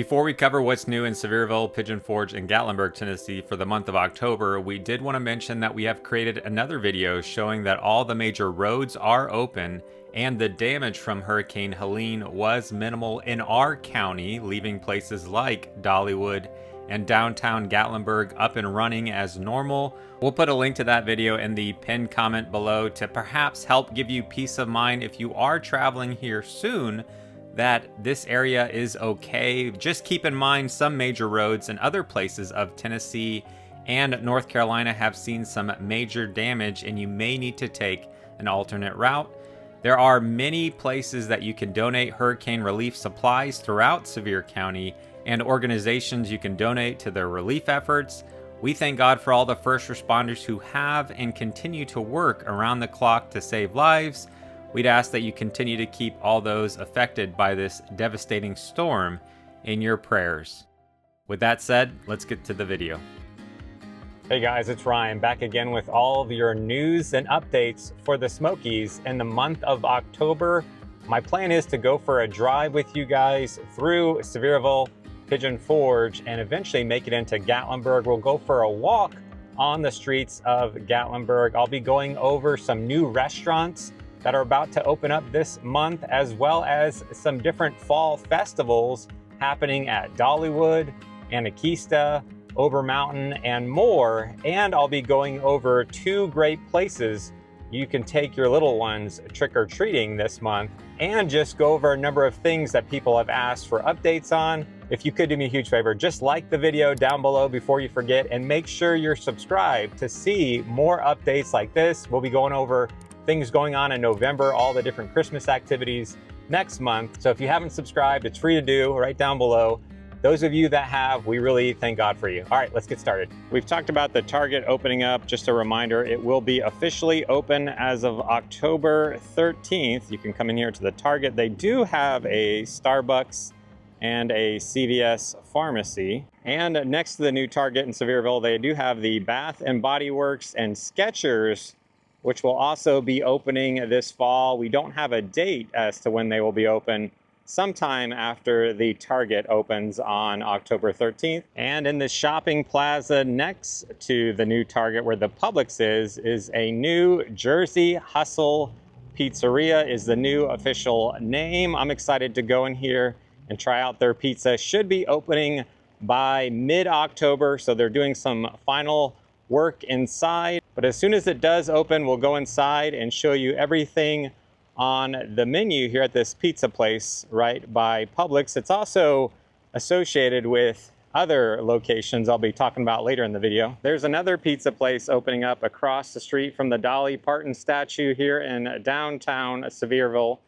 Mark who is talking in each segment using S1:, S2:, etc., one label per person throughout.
S1: Before we cover what's new in Sevierville, Pigeon Forge, and Gatlinburg, Tennessee for the month of October, we did want to mention that we have created another video showing that all the major roads are open and the damage from Hurricane Helene was minimal in our county, leaving places like Dollywood and downtown Gatlinburg up and running as normal. We'll put a link to that video in the pinned comment below to perhaps help give you peace of mind if you are traveling here soon, that this area is okay. Just keep in mind some major roads and other places of Tennessee and North Carolina have seen some major damage and you may need to take an alternate route. There are many places that you can donate hurricane relief supplies throughout Sevier County and organizations you can donate to their relief efforts. We thank God for all the first responders who have and continue to work around the clock to save lives. We'd ask that you continue to keep all those affected by this devastating storm in your prayers. With that said, let's get to the video. Hey guys, it's Ryan back again with all of your news and updates for the Smokies in the month of October. My plan is to go for a drive with you guys through Sevierville, Pigeon Forge, and eventually make it into Gatlinburg. We'll go for a walk on the streets of Gatlinburg. I'll be going over some new restaurants that are about to open up this month, as well as some different fall festivals happening at Dollywood, Anakeesta, Ober Mountain, and more. And I'll be going over two great places you can take your little ones trick-or-treating this month, and just go over a number of things that people have asked for updates on. If you could do me a huge favor, just like the video down below before you forget, and make sure you're subscribed to see more updates like this. We'll be going over things going on in November, all the different Christmas activities next month. So if you haven't subscribed, it's free to do right down below. Those of you that have, we really thank God for you. All right, let's get started. We've talked about the Target opening up. Just a reminder, it will be officially open as of October 13th. You can come in here to the Target. They do have a Starbucks and a CVS pharmacy. And next to the new Target in Sevierville, they do have the Bath and Body Works and Skechers, which will also be opening this fall. We don't have a date as to when they will be open, sometime after the Target opens on October 13th. And in the shopping plaza next to the new Target where the Publix is a new Jersey Hustle Pizzeria is the new official name. I'm excited to go in here and try out their pizza. Should be opening by mid-October, so they're doing some final work inside. But as soon as it does open, we'll go inside and show you everything on the menu here at this pizza place right by Publix. It's also associated with other locations I'll be talking about later in the video. There's another pizza place opening up across the street from the Dolly Parton statue here in downtown Sevierville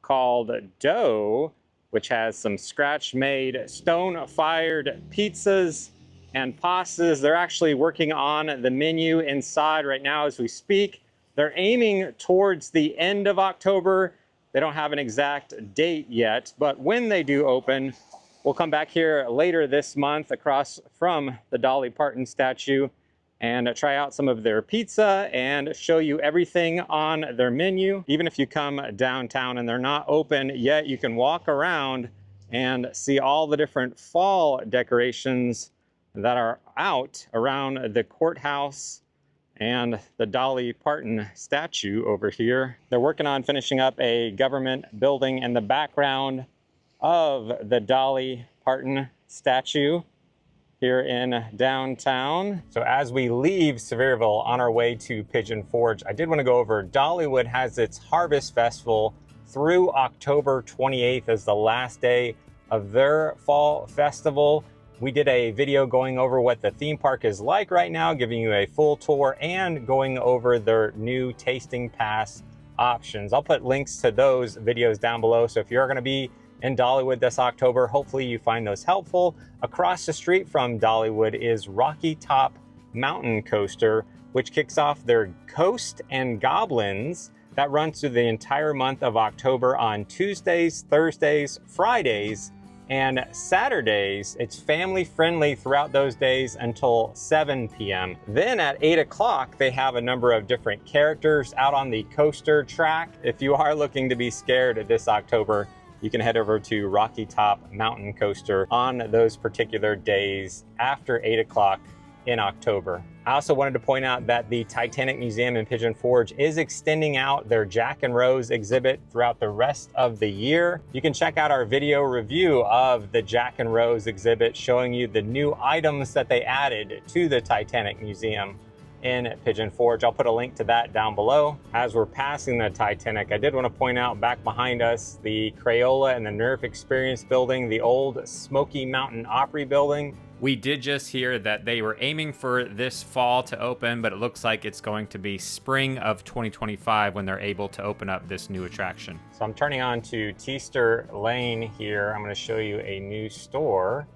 S1: called Dough, which has some scratch-made, stone-fired pizzas and pastas. They're actually working on the menu inside right now as we speak. They're aiming towards the end of October. They don't have an exact date yet, but when they do open, we'll come back here later this month across from the Dolly Parton statue and try out some of their pizza and show you everything on their menu. Even if you come downtown and they're not open yet, you can walk around and see all the different fall decorations that are out around the courthouse and the Dolly Parton statue over here. They're working on finishing up a government building in the background of the Dolly Parton statue here in downtown. So as we leave Sevierville on our way to Pigeon Forge, I did want to go over Dollywood has its Harvest Festival through October 28th as the last day of their fall festival. We did a video going over what the theme park is like right now, giving you a full tour and going over their new tasting pass options. I'll put links to those videos down below. So if you're going to be in Dollywood this October, hopefully you find those helpful. Across the street from Dollywood is Rocky Top Mountain Coaster, which kicks off their Coast and Goblins that runs through the entire month of October on Tuesdays, Thursdays, Fridays, and Saturdays. It's family friendly throughout those days until 7 p.m. Then at 8 o'clock, they have a number of different characters out on the coaster track. If you are looking to be scared this October, you can head over to Rocky Top Mountain Coaster on those particular days after 8 o'clock in October. I also wanted to point out that the Titanic Museum in Pigeon Forge is extending out their Jack and Rose exhibit throughout the rest of the year. You can check out our video review of the Jack and Rose exhibit showing you the new items that they added to the Titanic Museum in Pigeon Forge. I'll put a link to that down below. As we're passing the Titanic, I did want to point out back behind us the Crayola and the Nerf Experience building, the old Smoky Mountain Opry building. We did just hear that they were aiming for this fall to open, but it looks like it's going to be spring of 2025 when they're able to open up this new attraction. So I'm turning on to Teaster Lane here. I'm going to show you a new store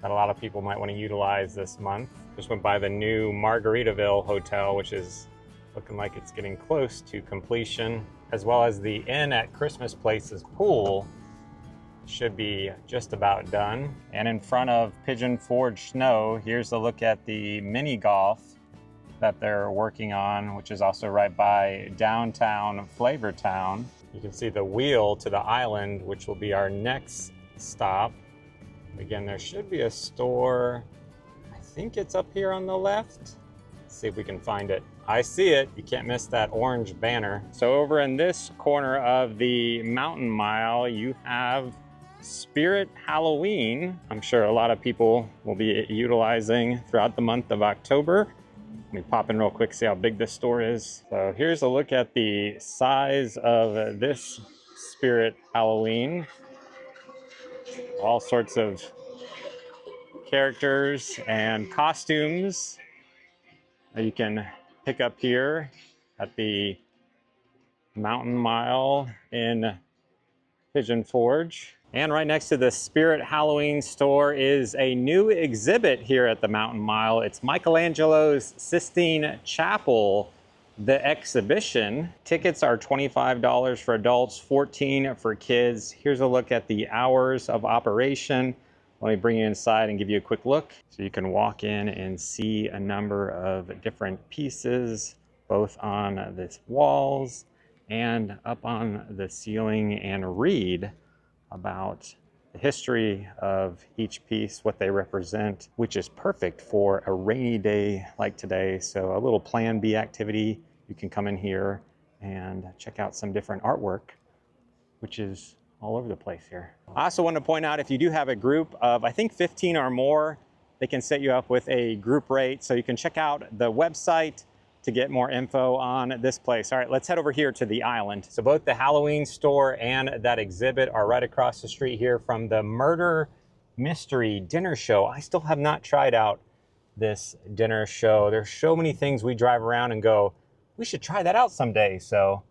S1: that a lot of people might want to utilize this month. Just went by the new Margaritaville Hotel, which is looking like it's getting close to completion, as well as the Inn at Christmas Place's pool should be just about done. And in front of Pigeon Forge Snow, here's a look at the mini golf that they're working on, which is also right by downtown Flavortown. You can see the wheel to the island, which will be our next stop. Again, there should be a store. I think it's up here on the left. Let's see if we can find it. I see it. You can't miss that orange banner. So over in this corner of the mountain mile, you have Spirit Halloween. I'm sure a lot of people will be utilizing throughout the month of October. Let me pop in real quick, see how big this store is. So here's a look at the size of this Spirit Halloween. All sorts of characters and costumes that you can pick up here at the Mountain Mile in Pigeon Forge. And right next to the Spirit Halloween store is a new exhibit here at the Mountain Mile. It's Michelangelo's Sistine Chapel, the exhibition. Tickets are $25 for adults, $14 for kids. Here's a look at the hours of operation. Let me bring you inside and give you a quick look. So you can walk in and see a number of different pieces, both on the walls and up on the ceiling, and read about the history of each piece, what they represent, which is perfect for a rainy day like today. So a little Plan B activity. You can come in here and check out some different artwork, which is all over the place here. I also want to point out, if you do have a group of, I think 15 or more, they can set you up with a group rate. So you can check out the website to get more info on this place. All right, let's head over here to the island. So both the Halloween store and that exhibit are right across the street here from the Murder Mystery Dinner Show. I still have not tried out this dinner show. There's so many things we drive around and go, we should try that out someday. So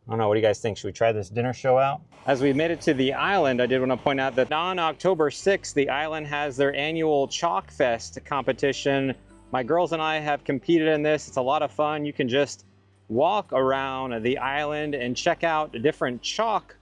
S1: I don't know, what do you guys think? Should we try this dinner show out? As we made it to the island, I did want to point out that on October 6th, the island has their annual Chalk Fest competition. My girls and I have competed in this. It's a lot of fun. You can just walk around the island and check out different chalk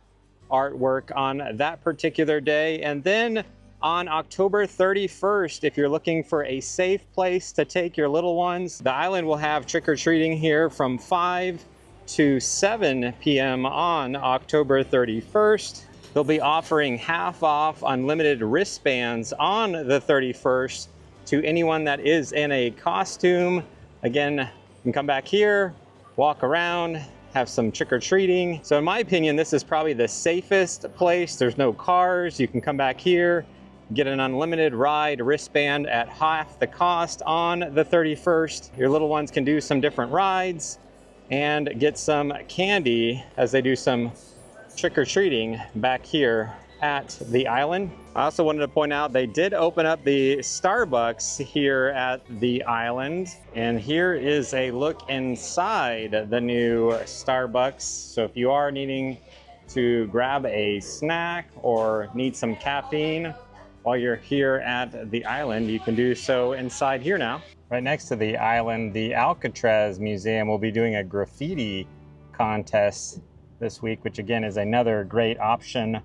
S1: artwork on that particular day. And then on October 31st, if you're looking for a safe place to take your little ones, the island will have trick-or-treating here from 5 to 7 p.m. on October 31st. They'll be offering half off unlimited wristbands on the 31st to anyone that is in a costume. Again, you can come back here, walk around, have some trick-or-treating. So in my opinion, this is probably the safest place. There's no cars. You can come back here, get an unlimited ride wristband at half the cost on the 31st. Your little ones can do some different rides and get some candy as they do some trick-or-treating back here at the island. I also wanted to point out they did open up the Starbucks here at the island, and here is a look inside the new Starbucks. So if you are needing to grab a snack or need some caffeine while you're here at the island, you can do so inside here now. Right next to the island, the Alcatrez Museum will be doing a graffiti contest this week, which again is another great option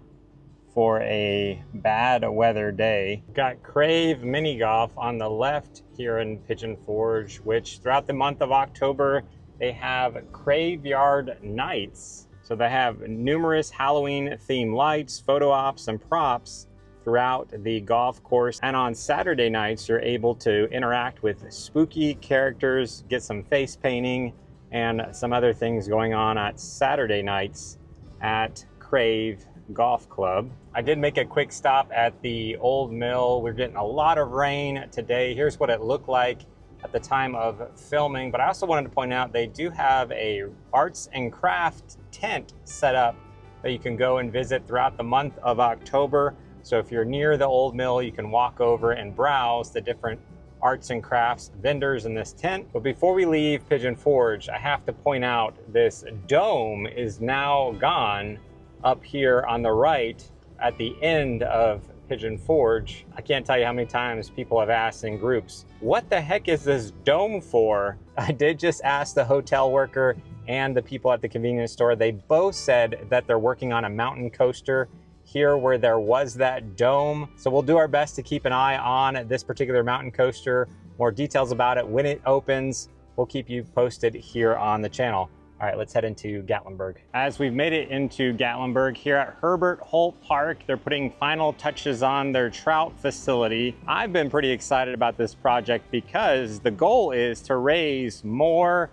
S1: for a bad weather day. We've got Crave Mini Golf on the left here in Pigeon Forge, which throughout the month of October, they have Crave Yard Nights. So they have numerous Halloween themed lights, photo ops, and props throughout the golf course. And on Saturday nights, you're able to interact with spooky characters, get some face painting, and some other things going on at Saturday nights at Crave Golf Club. I did make a quick stop at the old mill. We're getting a lot of rain today. Here's what it looked like at the time of filming, but I also wanted to point out they do have a arts and craft tent set up that you can go and visit throughout the month of October. So if you're near the old mill, you can walk over and browse the different arts and crafts vendors in this tent. But before we leave Pigeon Forge, I have to point out this dome is now gone up here on the right at the end of Pigeon Forge. I can't tell you how many times people have asked in groups, what the heck is this dome for? I did just ask the hotel worker and the people at the convenience store. They both said that they're working on a mountain coaster here where there was that dome. So we'll do our best to keep an eye on this particular mountain coaster. More details about it when it opens, we'll keep you posted here on the channel. All right, let's head into Gatlinburg. As we've made it into Gatlinburg here at Herbert Holt Park, they're putting final touches on their trout facility. I've been pretty excited about this project because the goal is to raise more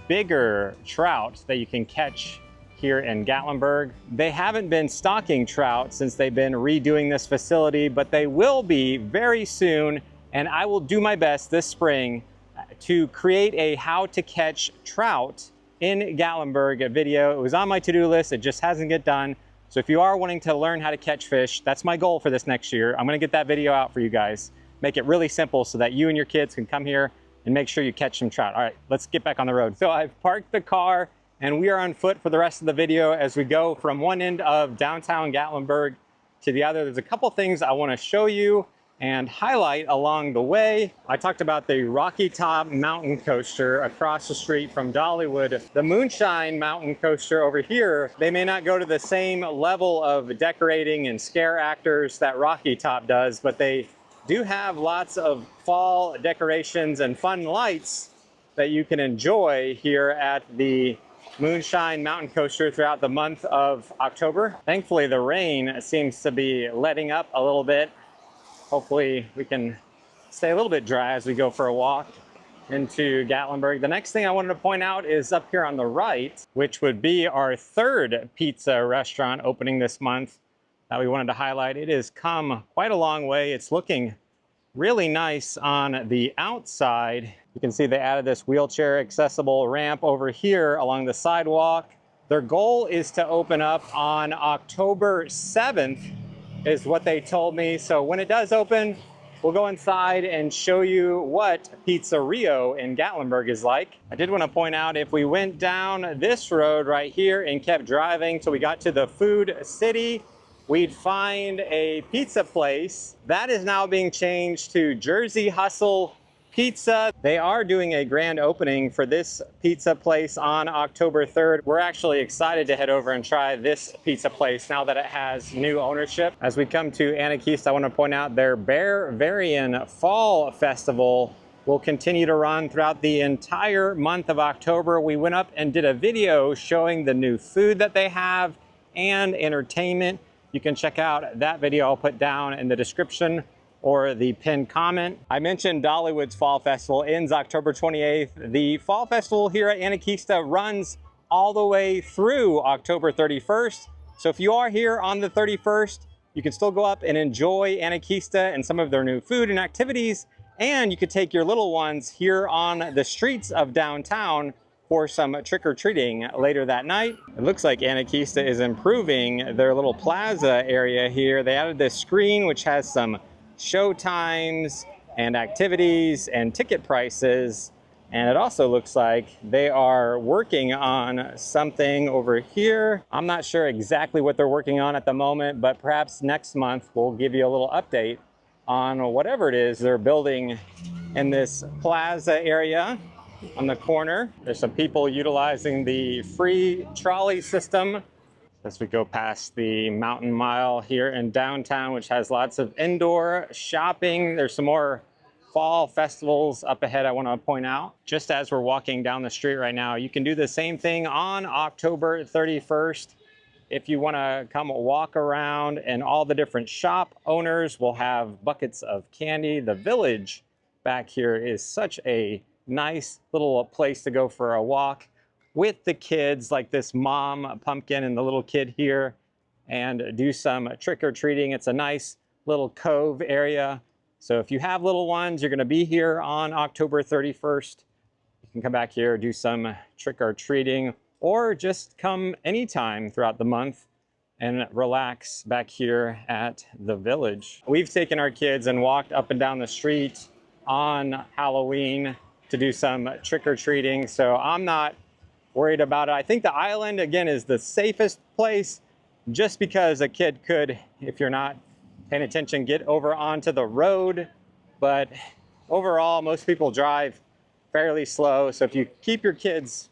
S1: bigger trout that you can catch here in Gatlinburg. They haven't been stocking trout since they've been redoing this facility, but they will be very soon, and I will do my best this spring to create a how to catch trout in Gatlinburg video. It was on my to-do list, it just hasn't get done. So if you are wanting to learn how to catch fish, that's my goal for this next year. I'm gonna get that video out for you guys. Make it really simple so that you and your kids can come here and make sure you catch some trout. All right, let's get back on the road. So I've parked the car and we are on foot for the rest of the video as we go from one end of downtown Gatlinburg to the other. There's a couple things I wanna show you and highlight along the way. I talked about the Rocky Top Mountain Coaster across the street from Dollywood. The Moonshine Mountain Coaster over here, they may not go to the same level of decorating and scare actors that Rocky Top does, but they do have lots of fall decorations and fun lights that you can enjoy here at the Moonshine Mountain Coaster throughout the month of October. Thankfully, the rain seems to be letting up a little bit. Hopefully we can stay a little bit dry as we go for a walk into Gatlinburg. The next thing I wanted to point out is up here on the right, which would be our third pizza restaurant opening this month that we wanted to highlight. It has come quite a long way. It's looking really nice on the outside. You can see they added this wheelchair accessible ramp over here along the sidewalk. Their goal is to open up on October 7th. Is what they told me. So when it does open, we'll go inside and show you what Pizza Rio in Gatlinburg is like. I did want to point out, if we went down this road right here and kept driving till we got to the Food City, we'd find a pizza place. That is now being changed to Jersey Hustle Pizza. They are doing a grand opening for this pizza place on October 3rd. We're actually excited to head over and try this pizza place now that it has new ownership. As we come to Anakeesta, I want to point out their Bear Fall Festival will continue to run throughout the entire month of October. We went up and did a video showing the new food that they have and entertainment. You can check out that video I'll put down in the description or the pinned comment. I mentioned Dollywood's Fall Festival ends October 28th. The Fall Festival here at Anakeesta runs all the way through October 31st. So if you are here on the 31st, you can still go up and enjoy Anakeesta and some of their new food and activities. And you could take your little ones here on the streets of downtown for some trick-or-treating later that night. It looks like Anakeesta is improving their little plaza area here. They added this screen which has some show times and activities and ticket prices, and it also looks like they are working on something over here. I'm not sure exactly what they're working on at the moment, but perhaps next month we'll give you a little update on whatever it is they're building in this plaza area on the corner. There's some people utilizing the free trolley system as we go past the Mountain Mile here in downtown, which has lots of indoor shopping. There's some more
S2: fall festivals up ahead I want to point out. Just as we're walking down the street right now, you can do the same thing on October 31st. If you want to come walk around, and all the different shop owners will have buckets of candy. The village back here is such a nice little place to go for a walk with the kids, like this mom pumpkin and the little kid here, and do some trick-or-treating. It's a nice little cove area. So if you have little ones, you're going to be here on October 31st. You can come back here, do some trick-or-treating, or just come anytime throughout the month and relax back here at the village. We've taken our kids and walked up and down the street on Halloween to do some trick-or-treating, so I'm not worried about it. I think the island, again, is the safest place, just because a kid could, if you're not paying attention, get over onto the road. But overall, most people drive fairly slow, so if you keep your kids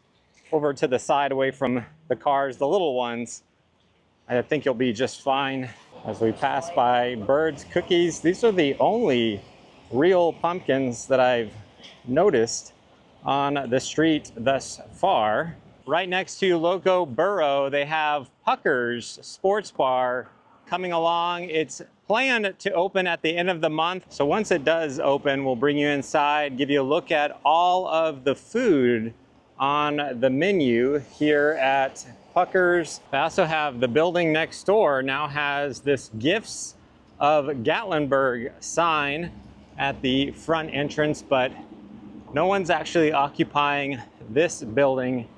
S2: over to the side away from the cars, the little ones, I think you'll be just fine. As we pass by Bird's Cookies, these are the only real pumpkins that I've noticed on the street thus far. Right next to Loco Burrow, they have Pucker's Sports Bar coming along. It's planned to open at the end of the month. So once it does open, we'll bring you inside, give you a look at all of the food on the menu here at Pucker's. They also have the building next door now has this Gifts of Gatlinburg sign at the front entrance, but no one's actually occupying this building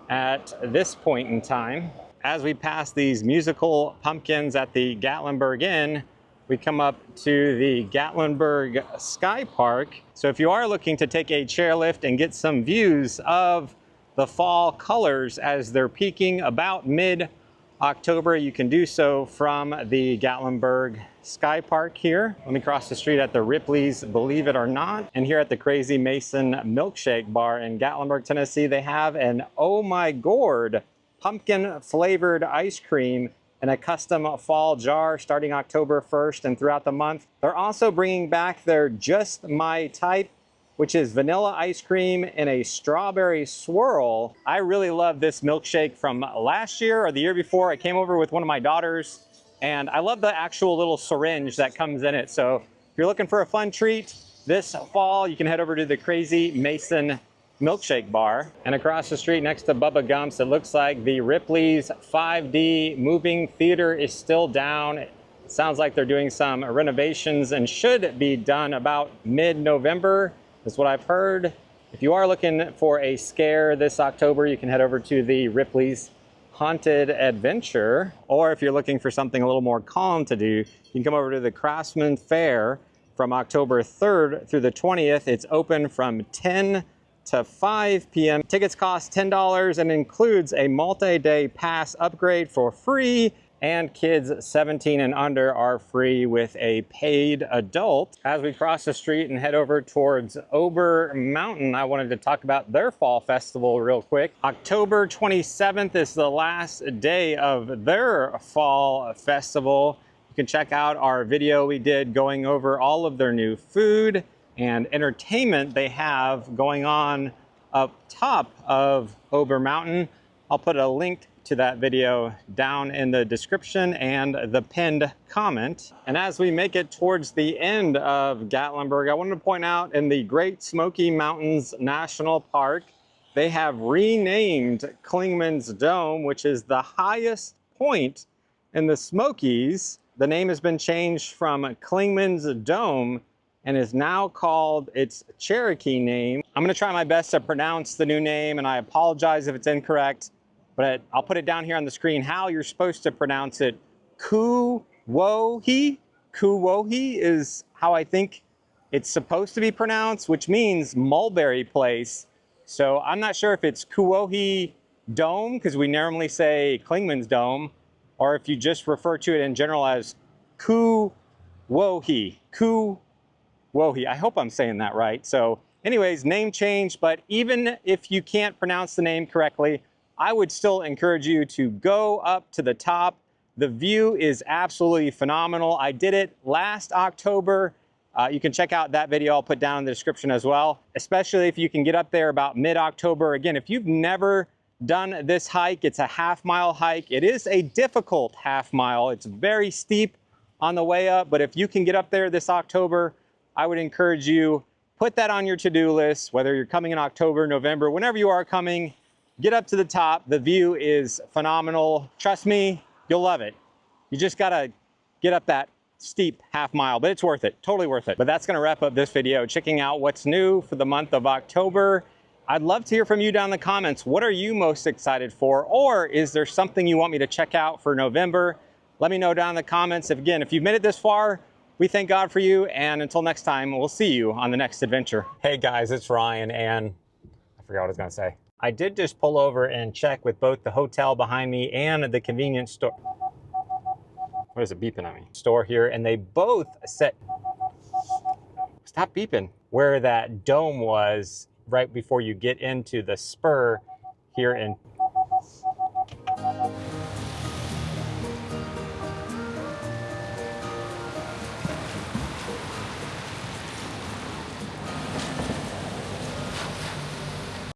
S2: at this point in time. As we pass these musical pumpkins at the Gatlinburg Inn, we come up to the Gatlinburg SkyPark. So if you are looking to take a chairlift and get some views of the fall colors as they're peaking about mid-October, you can do so from the Gatlinburg SkyPark here. Let me cross the street at the Ripley's, believe it or not. And here at the Crazy Mason Milkshake Bar in Gatlinburg, Tennessee, they have an Oh My Gourd pumpkin flavored ice cream in a custom fall jar starting October 1st and throughout the month. They're also bringing back their Just My Type, which is vanilla ice cream in a strawberry swirl. I really love this milkshake from last year or the year before. I came over with one of my daughters, and I love the actual little syringe that comes in it. So if you're looking for a fun treat this fall, you can head over to the Crazy Mason Milkshake Bar. And across the street next to Bubba Gump's, it looks like the Ripley's 5D moving theater is still down. It sounds like they're doing some renovations and should be done about mid-November. That's what I've heard. If you are looking for a scare this October, you can head over to the Ripley's Haunted Adventure. Or if you're looking for something a little more calm to do, you can come over to the Craftsmen Fair from October 3rd through the 20th. It's open from 10 to 5 p.m. Tickets cost $10 and includes a multi-day pass upgrade for free, and kids 17 and under are free with a paid adult. As we cross the street and head over towards Ober Mountain, I wanted to talk about their fall festival real quick. October 27th is the last day of their fall festival. You can check out our video we did going over all of their new food and entertainment they have going on up top of Ober Mountain. I'll put a link to that video down in the description and the pinned comment. And as we make it towards the end of Gatlinburg, I wanted to point out in the Great Smoky Mountains National Park, they have renamed Clingman's Dome, which is the highest point in the Smokies. The name has been changed from Clingman's Dome and is now called its Cherokee name. I'm gonna try my best to pronounce the new name, and I apologize if it's incorrect, but I'll put it down here on the screen how you're supposed to pronounce it. Kuwohi? Kuwohi is how I think it's supposed to be pronounced, which means mulberry place. So I'm not sure if it's Kuwohi Dome, because we normally say Clingman's Dome, or if you just refer to it in general as Kuwohi. Kuwohi. I hope I'm saying that right. So anyways, name change, but even if you can't pronounce the name correctly, I would still encourage you to go up to the top. The view is absolutely phenomenal. I did it last October. You can check out that video I'll put down in the description as well, especially if you can get up there about mid-October. Again, if you've never done this hike, it's a half-mile hike. It is a difficult half mile. It's very steep on the way up, but if you can get up there this October, I would encourage you, put that on your to-do list, whether you're coming in October, November, whenever you are coming, get up to the top. The view is phenomenal. Trust me, you'll love it. You just gotta get up that steep half mile, but it's worth it, totally worth it. But that's gonna wrap up this video, checking out what's new for the month of October. I'd love to hear from you down in the comments. What are you most excited for? Or is there something you want me to check out for November? Let me know down in the comments. If you've made it this far, we thank God for you. And until next time, we'll see you on the next adventure. Hey guys, it's Ryan, and I forgot what I was gonna say. I did just pull over and check with both the hotel behind me and the convenience store. What is it beeping at me? Store here, and they both said, stop beeping, where that dome was right before you get into the spur here in